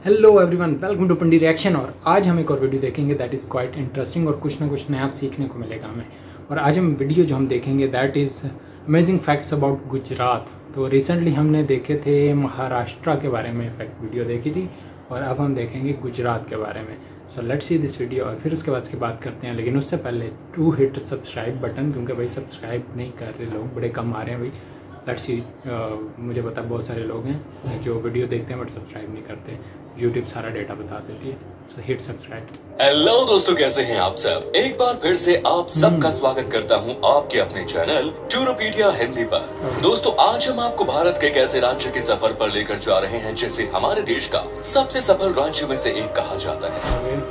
Hello everyone, welcome to पंडी reaction. और आज हम एक और वीडियो देखेंगे दैट इज़ क्वाइट इंटरेस्टिंग और कुछ ना कुछ नया सीखने को मिलेगा हमें। और आज हम वीडियो जो हम देखेंगे that is amazing facts about Gujarat. तो रिसेंटली हमने देखे थे महाराष्ट्र के बारे में फैक्ट वीडियो देखी थी और अब हम देखेंगे गुजरात के बारे में। So let's see this video और फिर उसके बाद इसकी बात करते हैं। लेकिन उससे पहले टू हिट सब्सक्राइब बटन, क्योंकि भाई सब्सक्राइब नहीं कर रहे लोग, बड़े कम आ रहे हैं भाई। लेट्स सी, मुझे पता बहुत सारे लोग हैं जो वीडियो देखते हैं बट सब्सक्राइब नहीं करते। यूट्यूब सारा डेटा बता देती है। सो हिट सब्सक्राइब। हेलो दोस्तों, कैसे हैं आप सब। एक बार फिर से आप सबका स्वागत करता हूं आपके अपने चैनल टूरोपीडिया हिंदी पर। दोस्तों, आज हम आपको भारत के एक ऐसे राज्य के सफर पर लेकर जा रहे हैं जिसे हमारे देश का सबसे सफल राज्य में से एक कहा जाता है।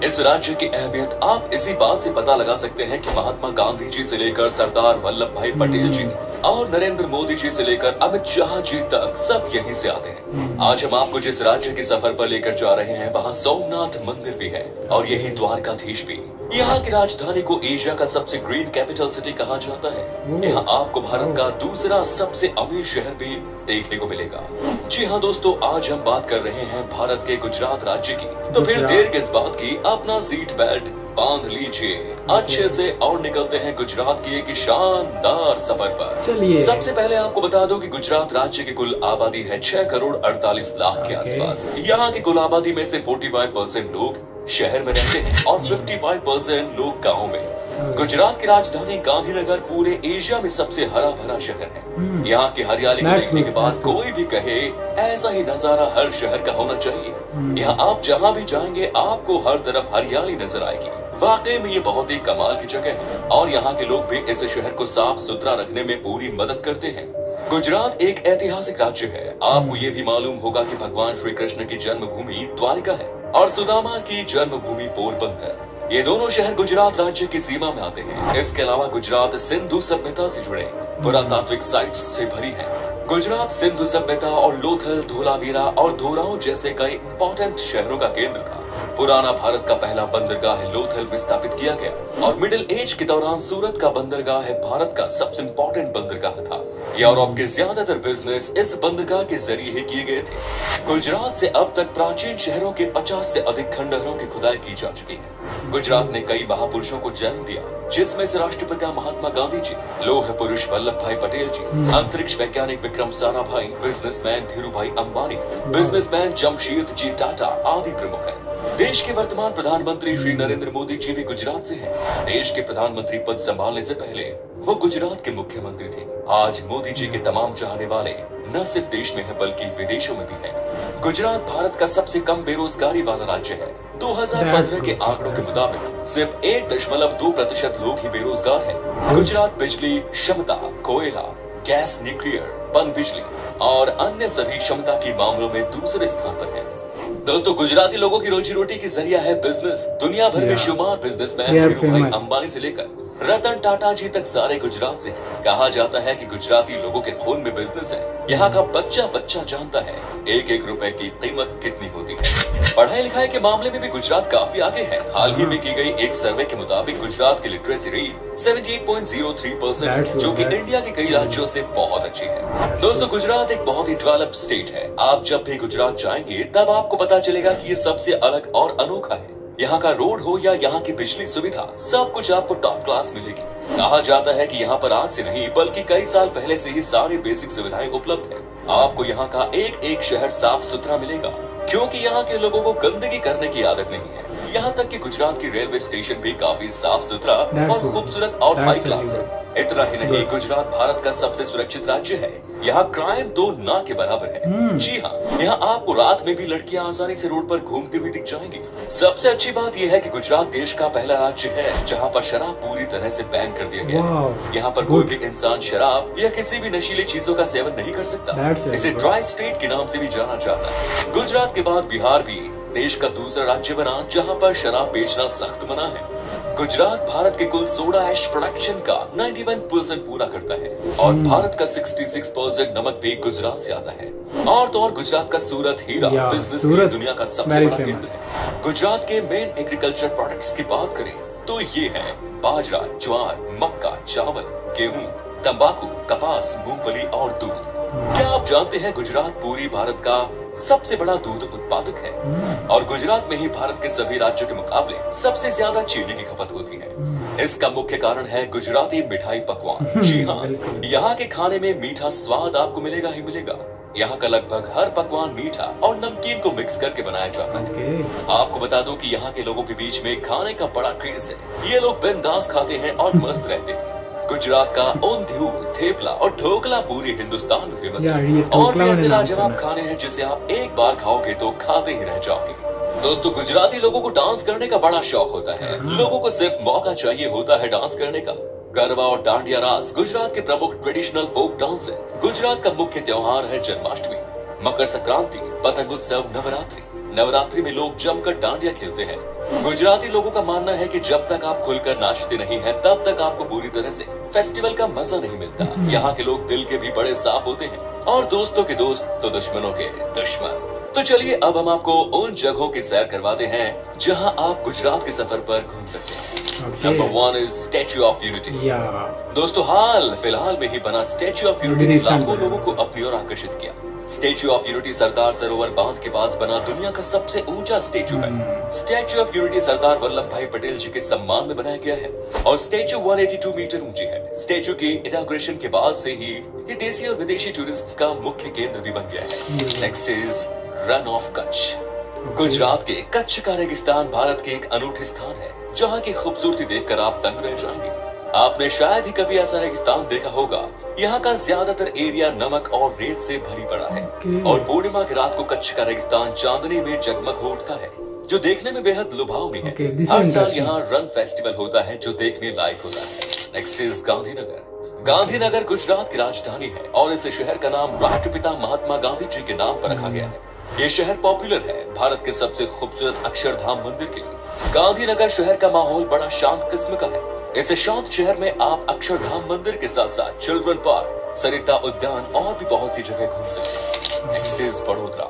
इस राज्य की अहमियत आप इसी बात से पता लगा सकते हैं कि महात्मा गांधी जी से लेकर सरदार वल्लभ भाई पटेल जी और नरेंद्र मोदी जी से लेकर अमित शाह जी तक सब यहीं से आते हैं। आज हम आपको जिस राज्य के सफर पर लेकर जा रहे हैं वहाँ सोमनाथ मंदिर भी है और यही द्वारकाधीश भी। यहाँ की राजधानी को एशिया का सबसे ग्रीन कैपिटल सिटी कहा जाता है। यहाँ आपको भारत का दूसरा सबसे अमीर शहर भी देखने को मिलेगा। जी हाँ दोस्तों, आज हम बात कर रहे हैं भारत के गुजरात राज्य की। तो फिर देर किस बात की, अपना सीट बेल्ट बांध लीजिए अच्छे से और निकलते हैं गुजरात की एक शानदार सफर पर। सबसे पहले आपको बता दूं कि गुजरात राज्य की कुल आबादी है 6 करोड़ 48 लाख के आसपास। यहाँ की कुल आबादी में से 45% लोग शहर में रहते हैं और 55% लोग गाँव में। गुजरात की राजधानी गांधीनगर पूरे एशिया में सबसे हरा भरा शहर है। यहाँ की हरियाली को देखने के बाद कोई भी कहे ऐसा ही नजारा हर शहर का होना चाहिए। यहाँ आप जहाँ भी जाएंगे आपको हर तरफ हरियाली नजर आएगी। वाकई में ये बहुत ही कमाल की जगह है और यहाँ के लोग भी इस शहर को साफ सुथरा रखने में पूरी मदद करते हैं। गुजरात एक ऐतिहासिक राज्य है। आपको ये भी मालूम होगा कि भगवान श्री कृष्ण की जन्मभूमि द्वारिका है और सुदामा की जन्मभूमि पोरबंदर। ये दोनों शहर गुजरात राज्य की सीमा में आते हैं। इसके अलावा गुजरात सिंधु सभ्यता से जुड़े पुरातात्विक साइट्स से भरी है। गुजरात सिंधु सभ्यता और लोथल, धोलावीरा और धोराऊ जैसे कई इंपॉर्टेंट शहरों का केंद्र था। पुराना भारत का पहला बंदरगाह लोथल में स्थापित किया गया और मिडिल एज के दौरान सूरत का बंदरगाह भारत का सबसे इम्पोर्टेंट बंदरगाह था। यूरोप के ज्यादातर बिजनेस इस बंदरगाह के जरिए ही किए गए थे। गुजरात से अब तक प्राचीन शहरों के 50 से अधिक खंडहरों की खुदाई की जा चुकी है। गुजरात ने कई महापुरुषों को जन्म दिया, जिसमें से राष्ट्रपिता महात्मा गांधी जी, लौह पुरुष वल्लभ भाई पटेल जी, अंतरिक्ष वैज्ञानिक विक्रम साराभाई, बिजनेसमैन धीरूभाई अंबानी, बिजनेसमैन जमशेद जी टाटा आदि प्रमुख हैं। देश के वर्तमान प्रधानमंत्री श्री नरेंद्र मोदी जी भी गुजरात से हैं। देश के प्रधानमंत्री पद संभालने से पहले वो गुजरात के मुख्यमंत्री थे। आज मोदी जी के तमाम चाहने वाले न सिर्फ देश में हैं बल्कि विदेशों में भी हैं। गुजरात भारत का सबसे कम बेरोजगारी वाला राज्य है। 2015 के आंकड़ों के मुताबिक सिर्फ 1.2% लोग ही बेरोजगार हैं। गुजरात बिजली क्षमता, कोयला, गैस, न्यूक्लियर, पन बिजली और अन्य सभी क्षमता की मामलों में दूसरे स्थान पर है। दोस्तों, गुजराती लोगों की रोजी रोटी की जरिया है बिजनेस। दुनिया भर में शुमार बिजनेसमैन धीरूभाई अंबानी से लेकर रतन टाटा जी तक सारे गुजरात से हैं। कहा जाता है कि गुजराती लोगों के खून में बिजनेस है। यहाँ का बच्चा बच्चा जानता है एक एक रुपए की कीमत कितनी होती है। पढ़ाई लिखाई के मामले में भी गुजरात काफी आगे है। हाल ही में की गई एक सर्वे के मुताबिक गुजरात की लिटरेसी रेट 78.03%, जो कि इंडिया के कई राज्यों से बहुत अच्छी है। दोस्तों, गुजरात एक बहुत ही डेवलप्ड स्टेट है। आप जब भी गुजरात जाएंगे तब आपको पता चलेगा कि ये सबसे अलग और अनोखा है। यहाँ का रोड हो या यहाँ की बिजली सुविधा, सब कुछ आपको टॉप क्लास मिलेगी। कहा जाता है कि यहाँ पर आज से नहीं बल्कि कई साल पहले से ही सारी बेसिक सुविधाएं उपलब्ध है। आपको यहाँ का एक एक शहर साफ सुथरा मिलेगा, क्योंकि यहाँ के लोगों को गंदगी करने की आदत नहीं है। यहाँ तक कि गुजरात की रेलवे स्टेशन भी काफी साफ सुथरा और खूबसूरत और हाई क्लास है। इतना ही नहीं, गुजरात भारत का सबसे सुरक्षित राज्य है। यहाँ क्राइम तो ना के बराबर है। जी हाँ, यहाँ आपको रात में भी लड़कियाँ आसानी से रोड पर घूमती हुई दिख जाएंगी। सबसे अच्छी बात यह है कि गुजरात देश का पहला राज्य है जहाँ पर शराब पूरी तरह से बैन कर दिया गया है। यहाँ पर कोई भी इंसान शराब या किसी भी नशीली चीजों का सेवन नहीं कर सकता। इसे ड्राई स्टेट के नाम से भी जाना जाता है। गुजरात के बाद बिहार भी देश का दूसरा राज्य बना जहाँ पर शराब बेचना सख्त मना है। गुजरात भारत के कुल सोडा ऐश प्रोडक्शन का 91% पूरा करता है और भारत का 66% नमक भी गुजरात से आता है। और तो और गुजरात का सूरत हीरा बिजनेस की दुनिया का सबसे बड़ा केंद्र है। गुजरात के मेन एग्रीकल्चर प्रोडक्ट्स की बात करें तो ये है बाजरा, ज्वार, मक्का, चावल, गेहूं, तंबाकू, कपास, मूंगफली और दूध। क्या आप जानते हैं गुजरात पूरी भारत का सबसे बड़ा दूध उत्पादक है और गुजरात में ही भारत के सभी राज्यों के मुकाबले सबसे ज्यादा चीनी की खपत होती है। इसका मुख्य कारण है गुजराती मिठाई पकवान। जी हाँ, यहाँ के खाने में मीठा स्वाद आपको मिलेगा ही मिलेगा। यहाँ का लगभग हर पकवान मीठा और नमकीन को मिक्स करके बनाया जाता है। आपको बता दूं कि यहाँ के लोगों के बीच में खाने का बड़ा क्रेज है। ये लोग बिंदास खाते हैं और मस्त रहते हैं। गुजरात का ऊंधियू, थेपला और ढोकला पूरे हिंदुस्तान में फेमस है और भी ऐसे लाजवाब खाने हैं जिसे आप एक बार खाओगे तो खाते ही रह जाओगे। दोस्तों, गुजराती लोगों को डांस करने का बड़ा शौक होता है। लोगों को सिर्फ मौका चाहिए होता है डांस करने का। गरबा और डांडिया रास गुजरात के प्रमुख ट्रेडिशनल फोक डांस है। गुजरात का मुख्य त्योहार है जन्माष्टमी, मकर संक्रांति, पतंग उत्सव, नवरात्रि। नवरात्रि में लोग जमकर डांडिया खेलते हैं। गुजराती लोगों का मानना है कि जब तक आप खुलकर नाचते नहीं हैं, तब तक आपको पूरी तरह से फेस्टिवल का मजा नहीं मिलता। यहाँ के लोग दिल के भी बड़े साफ होते हैं और दोस्तों के दोस्त तो दुश्मनों के दुश्मन। तो चलिए अब हम आपको उन जगहों की सैर करवाते हैं जहां आप गुजरात के सफर पर घूम सकते हैं। Number 1 is statue of unity. दोस्तों, हाल फिलहाल में ही बना स्टैच्यू ऑफ यूनिटी ने लाखों लोगों को अपनी ओर आकर्षित किया। Statue of unity Sardar Sarovar बांध के पास बना दुनिया का सबसे ऊंचा स्टैच्यू है। Statue of unity Sardar Vallabh भाई पटेल जी के सम्मान में बनाया गया है और स्टैच्यू 182 मीटर ऊंची है। स्टैच्यू की इनॉग्रेशन के बाद से ही ये देशी और विदेशी टूरिस्ट का मुख्य केंद्र भी बन गया है। Next is run of Kutch. Gujarat के कच्छ का रेगिस्तान भारत के एक अनूठे स्थान है जहाँ की खूबसूरती देखकर आप दंग रह जाएंगे। आपने शायद ही कभी ऐसा रेगिस्तान देखा होगा। यहाँ का ज्यादातर एरिया नमक और रेत से भरी पड़ा है और पूर्णिमा की रात को कच्छ का रेगिस्तान चांदनी में जगमग हो उठता है, जो देखने में बेहद लुभावनी है। हर साल यहाँ रन फेस्टिवल होता है जो देखने लायक होता है। Next is Gandhinagar. गांधीनगर गुजरात की राजधानी है और इस शहर का नाम राष्ट्रपिता महात्मा गांधी जी के नाम पर रखा गया है। ये शहर पॉपुलर है भारत के सबसे खूबसूरत अक्षरधाम मंदिर के लिए। गांधीनगर शहर का माहौल बड़ा शांत किस्म का है। इस शांत शहर में आप अक्षरधाम मंदिर के साथ साथ चिल्ड्रन पार्क, सरिता उद्यान और भी बहुत सी जगह घूम सकते हैं। Next is Vadodara.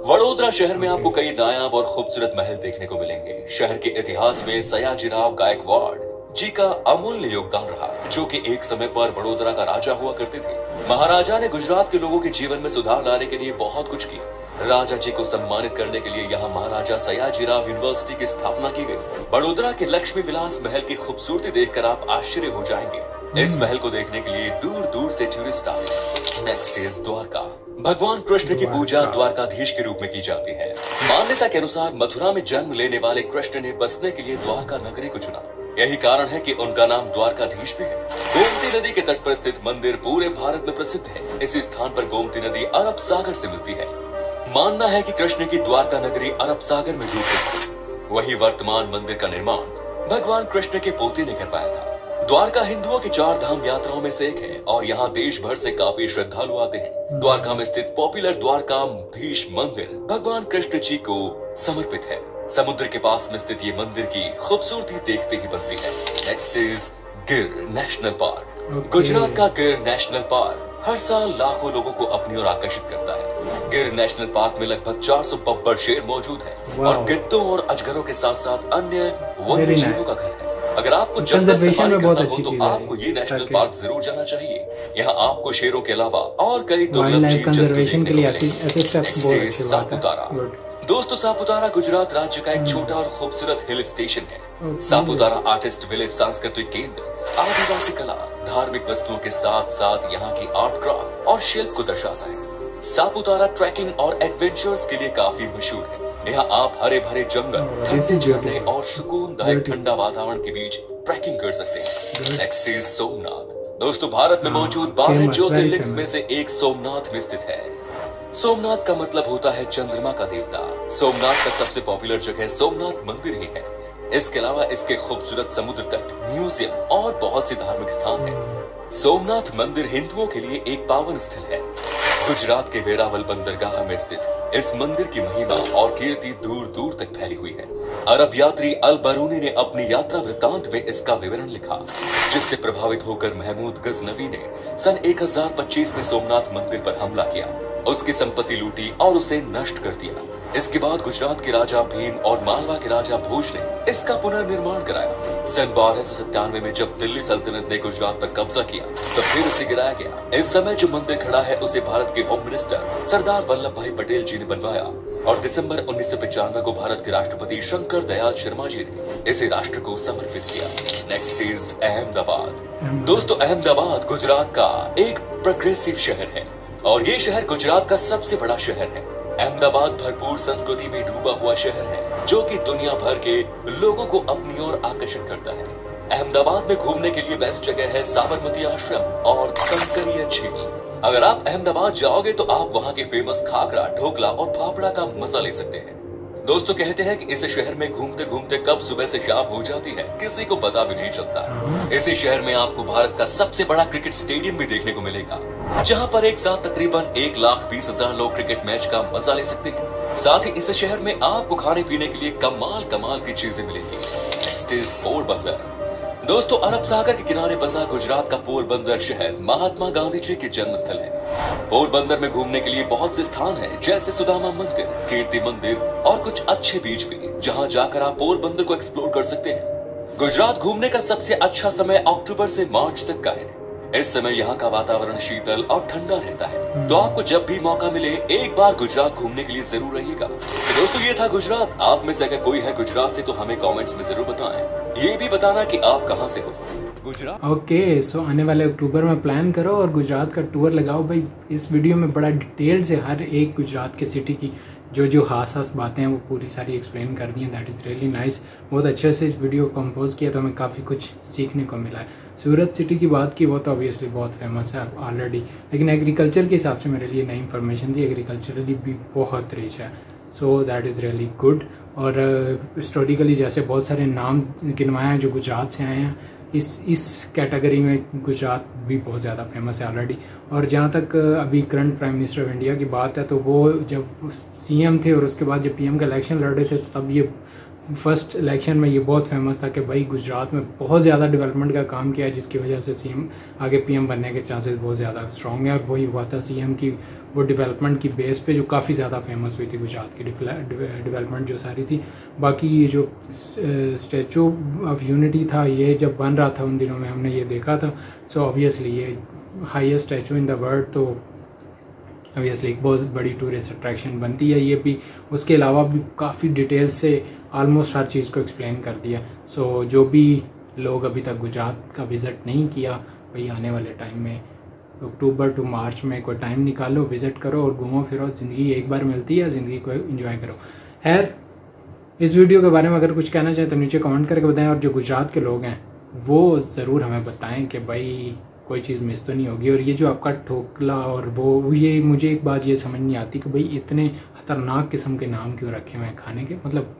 वडोदरा शहर में आपको कई नायाब और खूबसूरत महल देखने को मिलेंगे। शहर के इतिहास में सयाजीराव गायकवाड़ जी का अमूल्य योगदान रहा, जो कि एक समय पर वडोदरा का राजा हुआ करते थे। महाराजा ने गुजरात के लोगों के जीवन में सुधार लाने के लिए बहुत कुछ किया। राजा जी को सम्मानित करने के लिए यहाँ महाराजा सयाजीराव यूनिवर्सिटी की स्थापना की गई। वडोदरा के लक्ष्मी विलास महल की खूबसूरती देखकर आप आश्चर्य हो जाएंगे। इस महल को देखने के लिए दूर दूर से टूरिस्ट आते हैं। Next is Dwarka. भगवान कृष्ण की पूजा द्वारकाधीश के रूप में की जाती है। मान्यता के अनुसार मथुरा में जन्म लेने वाले कृष्ण ने बसने के लिए द्वारका नगरी को चुना। यही कारण है कि उनका नाम द्वारकाधीश भी है। गोमती नदी के तट पर स्थित मंदिर पूरे भारत में प्रसिद्ध है। इसी स्थान पर गोमती नदी अरब सागर से मिलती है। मानना है कि कृष्ण की द्वारका नगरी अरब सागर में डूब गई। वही वर्तमान मंदिर का निर्माण भगवान कृष्ण के पोते ने करवाया था। द्वारका हिंदुओं की 4 धाम यात्राओं में से एक है और यहाँ देश भर से काफी श्रद्धालु आते हैं। द्वारका में स्थित पॉपुलर द्वारकाधीश मंदिर भगवान कृष्ण जी को समर्पित है। समुद्र के पास में स्थित ये मंदिर की खूबसूरती देखते ही बनती है। नेक्स्ट इज गिर नेशनल पार्क। गुजरात का गिर नेशनल पार्क हर साल लाखों लोगों को अपनी ओर आकर्षित करता है। गिर नेशनल पार्क में लगभग 400 बब्बर शेर मौजूद हैं और गिद्धों और अजगरों के साथ साथ अन्य वन्य जीवों का घर है। अगर आपको जंगल सफारी करना हो तो आपको ये नेशनल पार्क जरूर जाना चाहिए। यहाँ आपको शेरों के अलावा और कई दुर्लभ जीव जंतु देखने को मिलेंगे। सापुतारा। दोस्तों, सापुतारा गुजरात राज्य का एक छोटा और खूबसूरत हिल स्टेशन है। सापुतारा आर्टिस्ट विलेज सांस्कृतिक केंद्र आदिवासी कला, धार्मिक वस्तुओं के साथ साथ यहाँ की आर्ट क्राफ्ट और शिल्प को दर्शाता है। सापुतारा ट्रैकिंग और एडवेंचर्स के लिए काफी मशहूर है। यहाँ आप हरे भरे जंगल, ठंडे झरने और सुकूनदायक ठंडा वातावरण के बीच ट्रैकिंग कर सकते हैं। Next is Somnath. दोस्तों, भारत में मौजूद 12 ज्योतिर्लिंग में से एक सोमनाथ में स्थित है। सोमनाथ का मतलब होता है चंद्रमा का देवता। सोमनाथ का सबसे पॉपुलर जगह सोमनाथ मंदिर ही है। इसके अलावा इसके खूबसूरत समुद्र तट, म्यूजियम और बहुत से धार्मिक स्थान हैं। सोमनाथ मंदिर हिंदुओं के लिए एक पावन स्थल है। गुजरात के वेरावल बंदरगाह में स्थित इस मंदिर की महिमा और कीर्ति दूर दूर तक फैली हुई है। अरब यात्री अल बरूनी ने अपनी यात्रा वृत्तांत में इसका विवरण लिखा, जिससे प्रभावित होकर महमूद गजनवी ने सन 1025 में सोमनाथ मंदिर पर हमला किया, उसकी संपत्ति लूटी और उसे नष्ट कर दिया। इसके बाद गुजरात के राजा भीम और मालवा के राजा भोज ने इसका पुनर्निर्माण कराया। सन 1297 में जब दिल्ली सल्तनत ने गुजरात पर कब्जा किया तो फिर उसे गिराया गया। इस समय जो मंदिर खड़ा है उसे भारत के होम मिनिस्टर सरदार वल्लभ भाई पटेल जी ने बनवाया और दिसंबर 1995 को भारत के राष्ट्रपति शंकर दयाल शर्मा जी ने इसे राष्ट्र को समर्पित किया। Next is Ahmedabad. दोस्तों, अहमदाबाद गुजरात का एक प्रोग्रेसिव शहर है और ये शहर गुजरात का सबसे बड़ा शहर है। अहमदाबाद भरपूर संस्कृति में डूबा हुआ शहर है जो कि दुनिया भर के लोगों को अपनी ओर आकर्षित करता है। अहमदाबाद में घूमने के लिए बेस्ट जगह है साबरमती आश्रम और कंकरिया झील। अगर आप अहमदाबाद जाओगे तो आप वहाँ के फेमस खाकरा, ढोकला और फाफड़ा का मजा ले सकते हैं। दोस्तों, कहते हैं कि इस शहर में घूमते घूमते कब सुबह से शाम हो जाती है किसी को पता भी नहीं चलता। इसी शहर में आपको भारत का सबसे बड़ा क्रिकेट स्टेडियम भी देखने को मिलेगा, जहां पर एक साथ तकरीबन 1,20,000 लोग क्रिकेट मैच का मजा ले सकते हैं। साथ ही इस शहर में आपको खाने पीने के लिए कमाल कमाल की चीजें मिलेंगी। Next is Porbandar. दोस्तों, अरब सागर के किनारे बसा गुजरात का पोरबंदर शहर महात्मा गांधी जी के जन्म स्थल है। पोरबंदर में घूमने के लिए बहुत से स्थान हैं, जैसे सुदामा मंदिर, कीर्ति मंदिर और कुछ अच्छे बीच भी, जहां जाकर आप पोरबंदर को एक्सप्लोर कर सकते हैं। गुजरात घूमने का सबसे अच्छा समय अक्टूबर से मार्च तक का है। इस समय यहाँ का वातावरण शीतल और ठंडा रहता है, तो आपको जब भी मौका मिले एक बार गुजरात घूमने के लिए जरूर रहिएगा। तो दोस्तों, ये था गुजरात। आप में से अगर कोई है गुजरात से तो हमें कमेंट्स में जरूर बताएं। ये भी बताना कि आप कहाँ से हो गुजरात। ओके, सो आने वाले अक्टूबर में प्लान करो और गुजरात का टूर लगाओ भाई। इस वीडियो में बड़ा डिटेल से हर एक गुजरात के सिटी की जो खास बातें हैं वो पूरी सारी एक्सप्लेन कर दी हैं। That is really nice. बहुत अच्छे से इस वीडियो को कंपोज किया तो हमें काफ़ी कुछ सीखने को मिला है। सूरत सिटी की बात की, वो तो ऑब्वियसली बहुत फेमस है ऑलरेडी, लेकिन एग्रीकल्चर के हिसाब से मेरे लिए नई इन्फॉर्मेशन थी। एग्रीकल्चरली भी बहुत रिच है, so that is really good. और हिस्टोरिकली जैसे बहुत सारे नाम गिनवाए हैं जो गुजरात से आए हैं, इस कैटेगरी में गुजरात भी बहुत ज़्यादा फेमस है ऑलरेडी। और जहाँ तक अभी current prime minister of India की बात है, तो वो जब सीएम थे और उसके बाद जब पीएम का इलेक्शन लड़ रहे थे, तो तब ये फर्स्ट इलेक्शन में ये बहुत फेमस था कि भाई गुजरात में बहुत ज़्यादा डेवलपमेंट का काम किया है, जिसकी वजह से सीएम आगे पीएम बनने के चांसेस बहुत ज़्यादा स्ट्रॉन्ग है। और वही हुआ था, सीएम की वो डेवलपमेंट की बेस पे जो काफ़ी ज़्यादा फेमस हुई थी गुजरात की डेवलपमेंट जो सारी थी। बाकी ये जो स्टैचू ऑफ यूनिटी था, ये जब बन रहा था उन दिनों में हमने ये देखा था। सो ऑब्वियसली ये highest statue in the world, तो ऑब्वियसली एक बहुत बड़ी टूरिस्ट अट्रैक्शन बनती है ये भी। उसके अलावा भी काफ़ी डिटेल्स से ऑलमोस्ट हर चीज़ को एक्सप्लेन कर दिया। सो जो भी लोग अभी तक गुजरात का विज़िट नहीं किया, वही आने वाले टाइम में अक्टूबर टू मार्च में कोई टाइम निकालो, विज़िट करो और घूमो फिरो। ज़िंदगी एक बार मिलती है, ज़िंदगी को एंजॉय करो। खैर, इस वीडियो के बारे में अगर कुछ कहना चाहें तो नीचे कमेंट करके बताएं। और जो गुजरात के लोग हैं वो ज़रूर हमें बताएं कि भाई कोई चीज़ मिस तो नहीं होगी। और ये जो आपका ढोकला और वो, ये मुझे एक बात ये समझ नहीं आती कि भाई इतने खतरनाक किस्म के नाम क्यों रखे हुए हैं खाने के। मतलब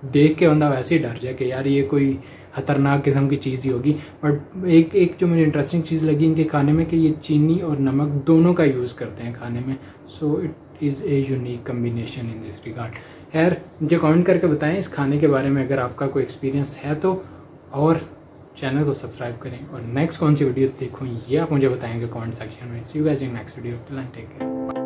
देख के बंदा वैसे ही डर जाए कि यार ये कोई खतरनाक किस्म की चीज़ ही होगी। बट एक जो मुझे इंटरेस्टिंग चीज़ लगी इनके खाने में कि ये चीनी और नमक दोनों का यूज़ करते हैं खाने में। So it is a unique combination in this regard. खैर, मुझे कमेंट करके बताएं इस खाने के बारे में अगर आपका कोई एक्सपीरियंस है तो, और चैनल को सब्सक्राइब करें। और नेक्स्ट कौन सी वीडियो देखूँ ये आप मुझे बताएंगे कमेंट सेक्शन में। See you guys in next video. Till then take care.